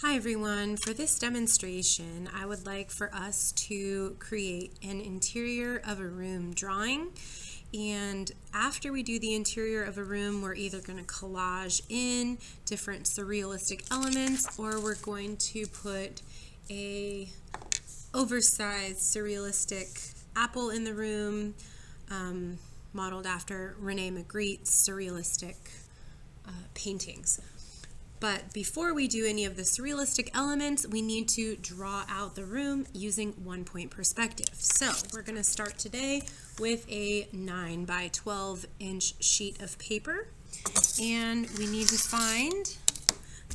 Hi everyone, for this demonstration I would like for us to create an interior of a room drawing, and after we do the interior of a room we're either going to collage in different surrealistic elements or we're going to put a oversized surrealistic apple in the room, modeled after Rene Magritte's surrealistic paintings. But before we do any of the surrealistic elements, we need to draw out the room using 1-point perspective. So we're going to start today with a 9 by 12 inch sheet of paper, and we need to find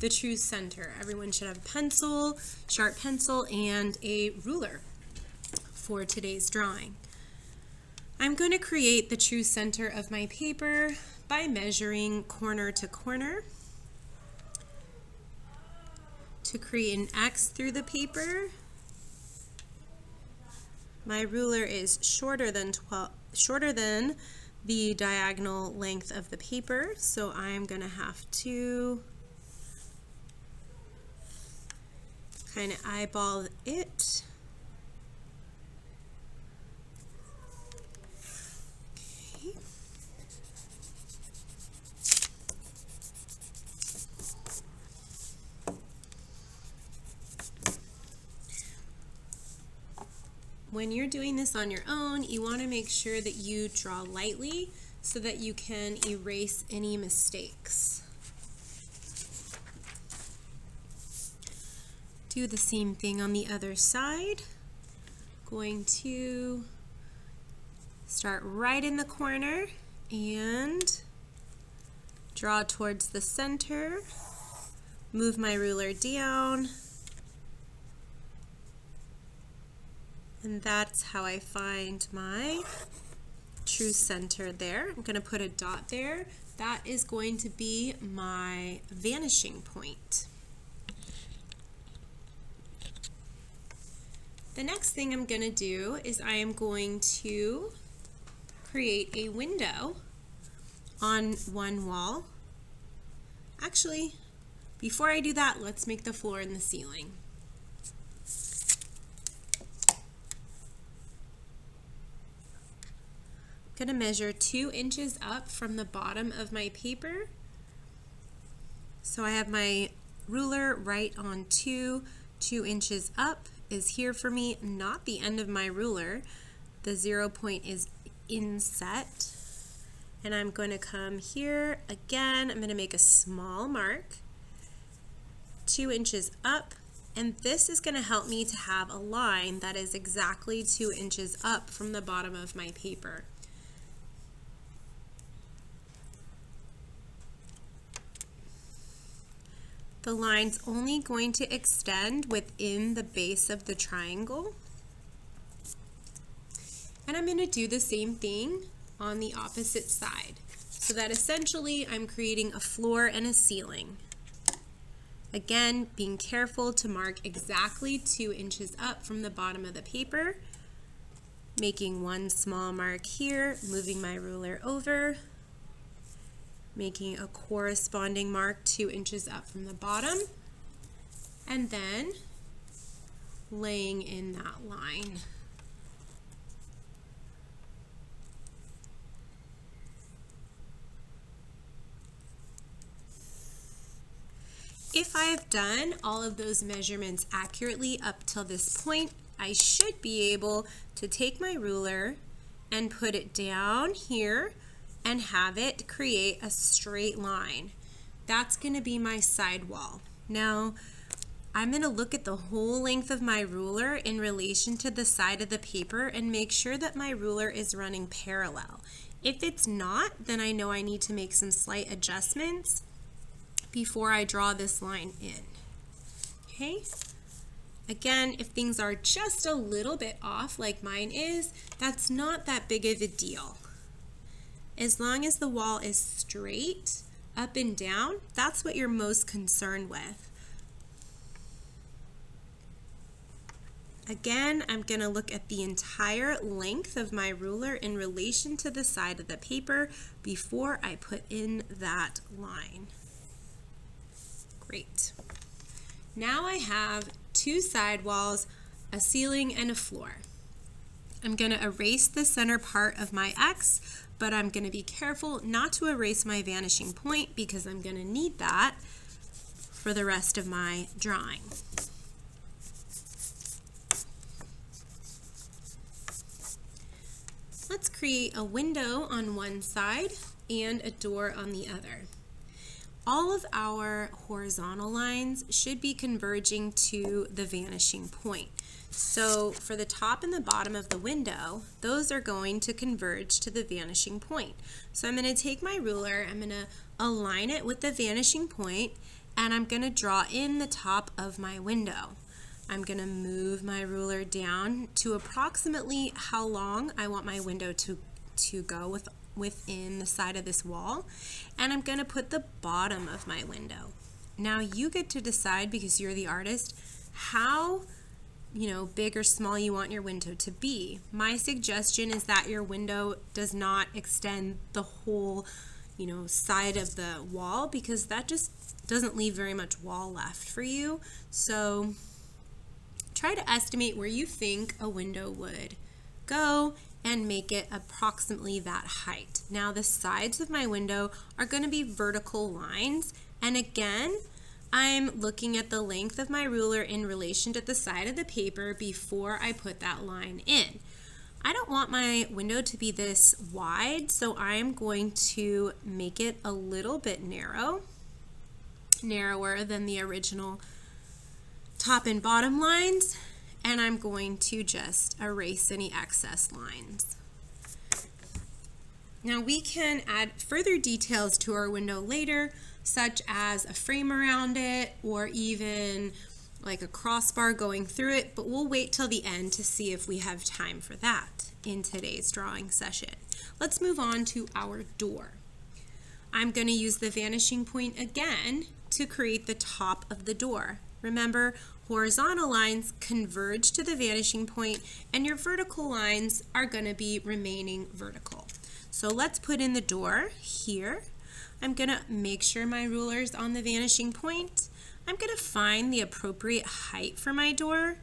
the true center. Everyone should have a pencil, sharp pencil, and a ruler for today's drawing. I'm going to create the true center of my paper by measuring corner to corner. To create an X through the paper, my ruler is shorter than the diagonal length of the paper, so I'm going to have to kind of eyeball it. When you're doing this on your own, you want to make sure that you draw lightly so that you can erase any mistakes. Do the same thing on the other side. Going to start right in the corner and draw towards the center. Move my ruler down. And that's how I find my true center there. I'm going to put a dot there. That is going to be my vanishing point. The next thing I'm going to do is I am going to create a window on one wall. Actually, before I do that, let's make the floor and the ceiling. I'm going to measure 2 inches up from the bottom of my paper. So I have my ruler right on 2 inches up is here for me, not the end of my ruler. The 0 point is inset. And I'm going to come here again. I'm going to make a small mark, 2 inches up. And this is going to help me to have a line that is exactly 2 inches up from the bottom of my paper. The line's only going to extend within the base of the triangle. And I'm going to do the same thing on the opposite side, so that essentially I'm creating a floor and a ceiling. Again, being careful to mark exactly 2 inches up from the bottom of the paper, making one small mark here, moving my ruler over, making a corresponding mark 2 inches up from the bottom, and then laying in that line. If I have done all of those measurements accurately up till this point, I should be able to take my ruler and put it down here and have it create a straight line. That's going to be my side wall. Now, I'm going to look at the whole length of my ruler in relation to the side of the paper and make sure that my ruler is running parallel. If it's not, then I know I need to make some slight adjustments before I draw this line in. Okay? Again, if things are just a little bit off like mine is, that's not that big of a deal. As long as the wall is straight, up and down, that's what you're most concerned with. Again, I'm going to look at the entire length of my ruler in relation to the side of the paper before I put in that line. Great. Now I have two side walls, a ceiling, and a floor. I'm going to erase the center part of my X, but I'm going to be careful not to erase my vanishing point because I'm going to need that for the rest of my drawing. Let's create a window on one side and a door on the other. All of our horizontal lines should be converging to the vanishing point. So for the top and the bottom of the window, those are going to converge to the vanishing point. So I'm going to take my ruler, I'm going to align it with the vanishing point, and I'm going to draw in the top of my window. I'm going to move my ruler down to approximately how long I want my window to go within the side of this wall, and I'm going to put the bottom of my window. Now you get to decide, because you're the artist, how big or small you want your window to be. My suggestion is that your window does not extend the whole side of the wall, because that just doesn't leave very much wall left for you. So try to estimate where you think a window would go and make it approximately that height. Now the sides of my window are going to be vertical lines, and again, I'm looking at the length of my ruler in relation to the side of the paper before I put that line in. I don't want my window to be this wide, so I'm going to make it a little bit narrower than the original top and bottom lines, and I'm going to just erase any excess lines. Now we can add further details to our window later, such as a frame around it or even like a crossbar going through it, but we'll wait till the end to see if we have time for that in today's drawing session. Let's move on to our door. I'm going to use the vanishing point again to create the top of the door. Remember, horizontal lines converge to the vanishing point, and your vertical lines are going to be remaining vertical. So let's put in the door here. I'm going to make sure my ruler's on the vanishing point. I'm going to find the appropriate height for my door.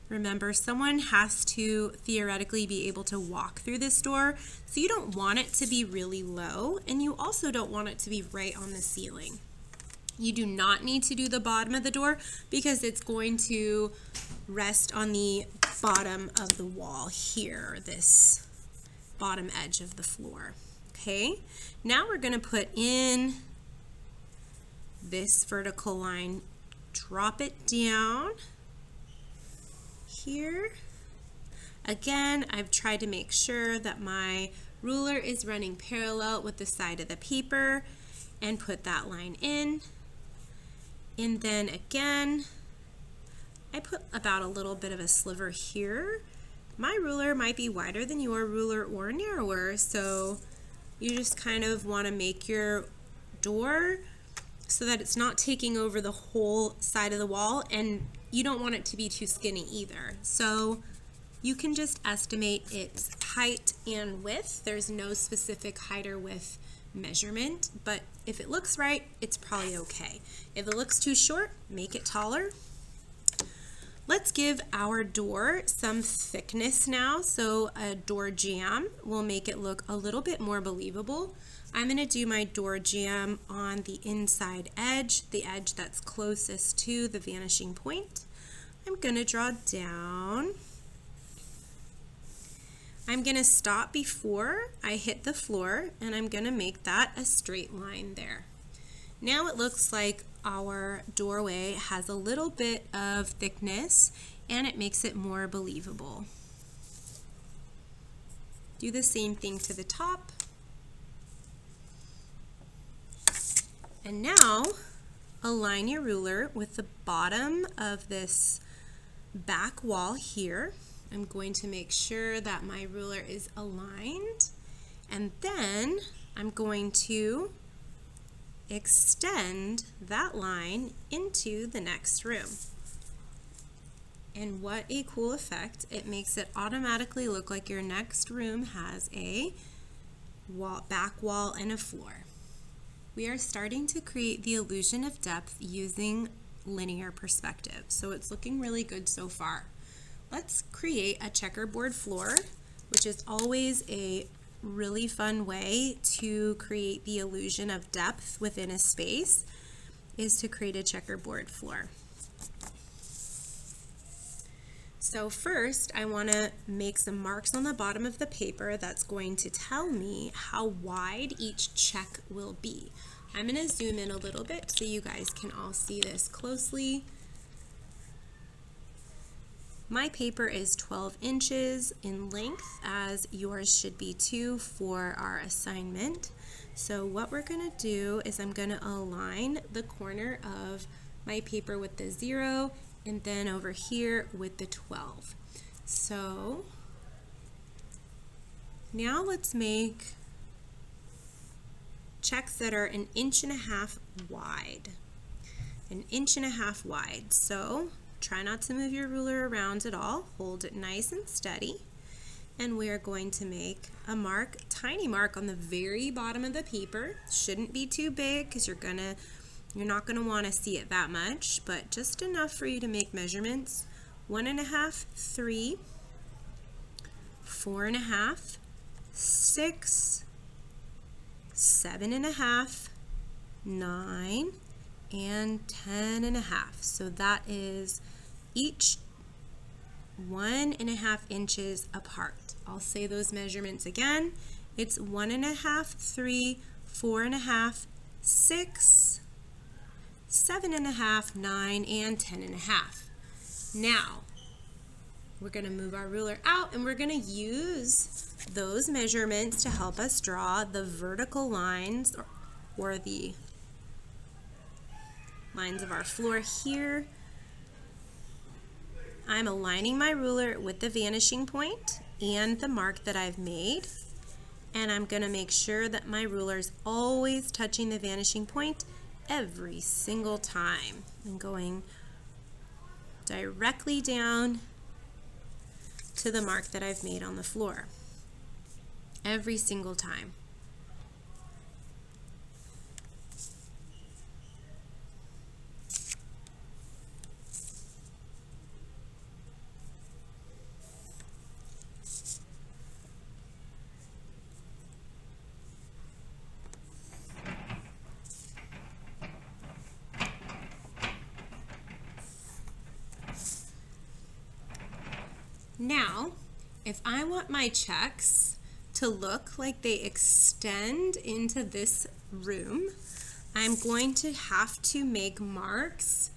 Remember, someone has to theoretically be able to walk through this door, so you don't want it to be really low, and you also don't want it to be right on the ceiling. You do not need to do the bottom of the door because it's going to rest on the bottom of the wall here, this bottom edge of the floor. Okay, now we're going to put in this vertical line, drop it down here. Again, I've tried to make sure that my ruler is running parallel with the side of the paper and put that line in. And then again, I put about a little bit of a sliver here. My ruler might be wider than your ruler or narrower, so you just kind of want to make your door so that it's not taking over the whole side of the wall, and you don't want it to be too skinny either. So you can just estimate its height and width. There's no specific height or width measurement, but if it looks right, it's probably okay. If it looks too short, make it taller. Let's give our door some thickness now. So a door jamb will make it look a little bit more believable. I'm going to do my door jamb on the inside edge, the edge that's closest to the vanishing point. I'm going to draw down. I'm going to stop before I hit the floor, and I'm going to make that a straight line there. Now it looks like our doorway has a little bit of thickness, and it makes it more believable. Do the same thing to the top. And now align your ruler with the bottom of this back wall here. I'm going to make sure that my ruler is aligned, and then I'm going to extend that line into the next room. And what a cool effect. It makes it automatically look like your next room has a back wall and a floor. We are starting to create the illusion of depth using linear perspective. So it's looking really good so far. Let's create a checkerboard floor, which is always a really fun way to create the illusion of depth within a space, is to create a checkerboard floor. So first, I want to make some marks on the bottom of the paper that's going to tell me how wide each check will be. I'm going to zoom in a little bit so you guys can all see this closely. My paper is 12 inches in length, as yours should be too for our assignment. So what we're going to do is I'm going to align the corner of my paper with the 0 and then over here with the 12. So now let's make checks that are 1.5 inches wide. 1.5 inches wide. So try not to move your ruler around at all. Hold it nice and steady. And we are going to make a mark, tiny mark on the very bottom of the paper. Shouldn't be too big because you're not going to want to see it that much, but just enough for you to make measurements. 1.5, 3, 4.5, 6, 7.5, 9, and 10.5. So that is each 1.5 inches apart. I'll say those measurements again. It's 1.5, 3, 4.5, 6, 7.5, 9, and 10.5. Now, we're going to move our ruler out and we're going to use those measurements to help us draw the vertical lines or the lines of our floor here. I'm aligning my ruler with the vanishing point and the mark that I've made, and I'm going to make sure that my ruler is always touching the vanishing point every single time. I'm going directly down to the mark that I've made on the floor every single time. Now, if I want my checks to look like they extend into this room, I'm going to have to make marks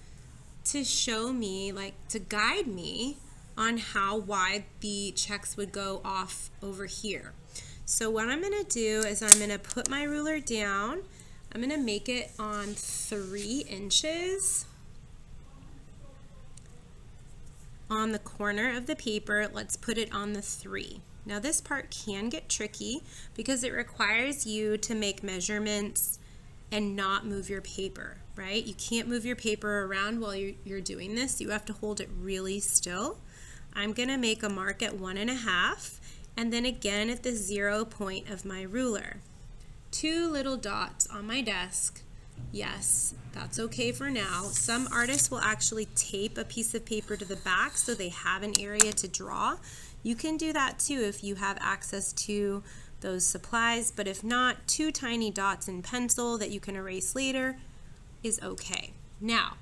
to show me, to guide me on how wide the checks would go off over here. So what I'm going to do is I'm going to put my ruler down. I'm going to make it on 3 inches. On the corner of the paper, let's put it on the 3. Now this part can get tricky because it requires you to make measurements and not move your paper, right? You can't move your paper around while you're doing this. You have to hold it really still. I'm going to make a mark at 1.5 and then again at the 0 point of my ruler. 2 little dots on my desk. Yes, that's okay for now. Some artists will actually tape a piece of paper to the back so they have an area to draw. You can do that too if you have access to those supplies, but if not, 2 tiny dots in pencil that you can erase later is okay. Now,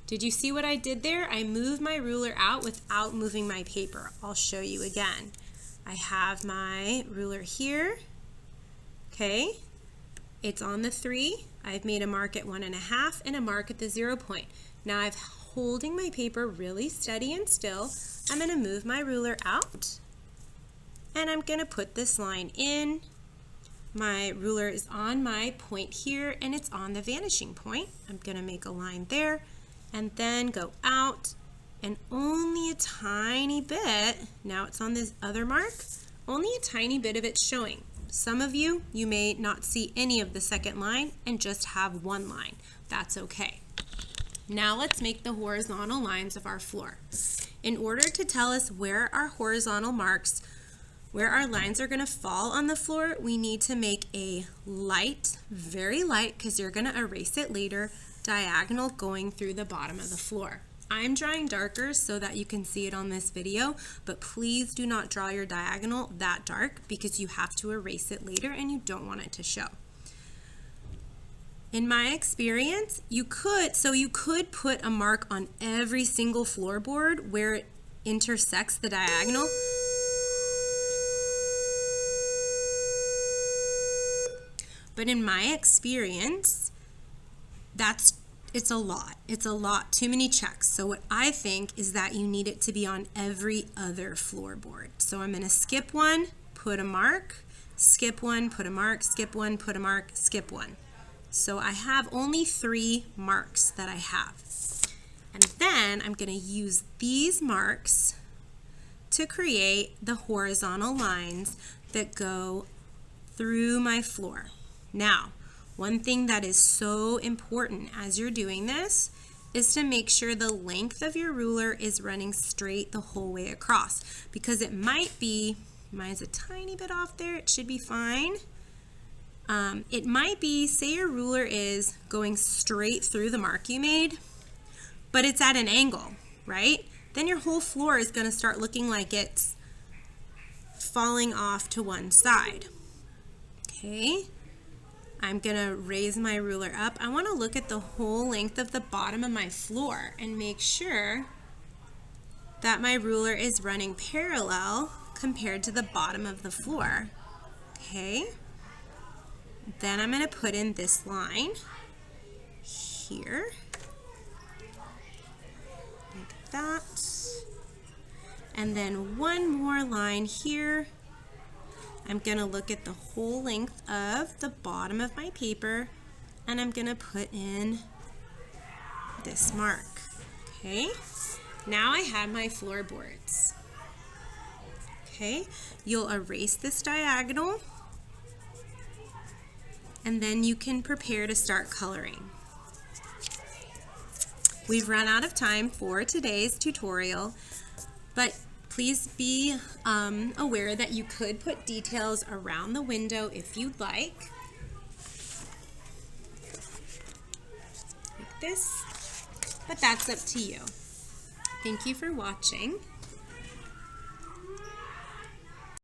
did you see what I did there? I moved my ruler out without moving my paper. I'll show you again. I have my ruler here, okay? It's on the 3. I've made a mark at 1.5 and a mark at the 0 point. Now I'm holding my paper really steady and still. I'm going to move my ruler out and I'm going to put this line in. My ruler is on my point here and it's on the vanishing point. I'm going to make a line there and then go out, and only a tiny bit, now it's on this other mark, only a tiny bit of it's showing. Some of you may not see any of the second line and just have one line. That's okay. Now let's make the horizontal lines of our floor. In order to tell us where our horizontal marks Where our lines are going to fall on the floor, we need to make a light, very light, because you're going to erase it later, diagonal going through the bottom of the floor. I'm drawing darker so that you can see it on this video, but please do not draw your diagonal that dark because you have to erase it later and you don't want it to show. In my experience, you could put a mark on every single floorboard where it intersects the diagonal. But in my experience, it's a lot. It's a lot, too many checks. So what I think is that you need it to be on every other floorboard. So I'm going to skip one, put a mark, skip one, put a mark, skip one, put a mark, skip one. So I have only 3 marks that I have. And then I'm going to use these marks to create the horizontal lines that go through my floor. Now, one thing that is so important as you're doing this is to make sure the length of your ruler is running straight the whole way across, because it might be, mine's a tiny bit off there, it should be fine. It might be, say your ruler is going straight through the mark you made, but it's at an angle, right? Then your whole floor is going to start looking like it's falling off to one side. Okay, I'm going to raise my ruler up. I want to look at the whole length of the bottom of my floor and make sure that my ruler is running parallel compared to the bottom of the floor. Okay. Then I'm going to put in this line here, like that, and then one more line here. I'm going to look at the whole length of the bottom of my paper, and I'm going to put in this mark. Okay, now I have my floorboards. Okay, you'll erase this diagonal, and then you can prepare to start coloring. We've run out of time for today's tutorial, but please be aware that you could put details around the window if you'd like this, but that's up to you. Thank you for watching.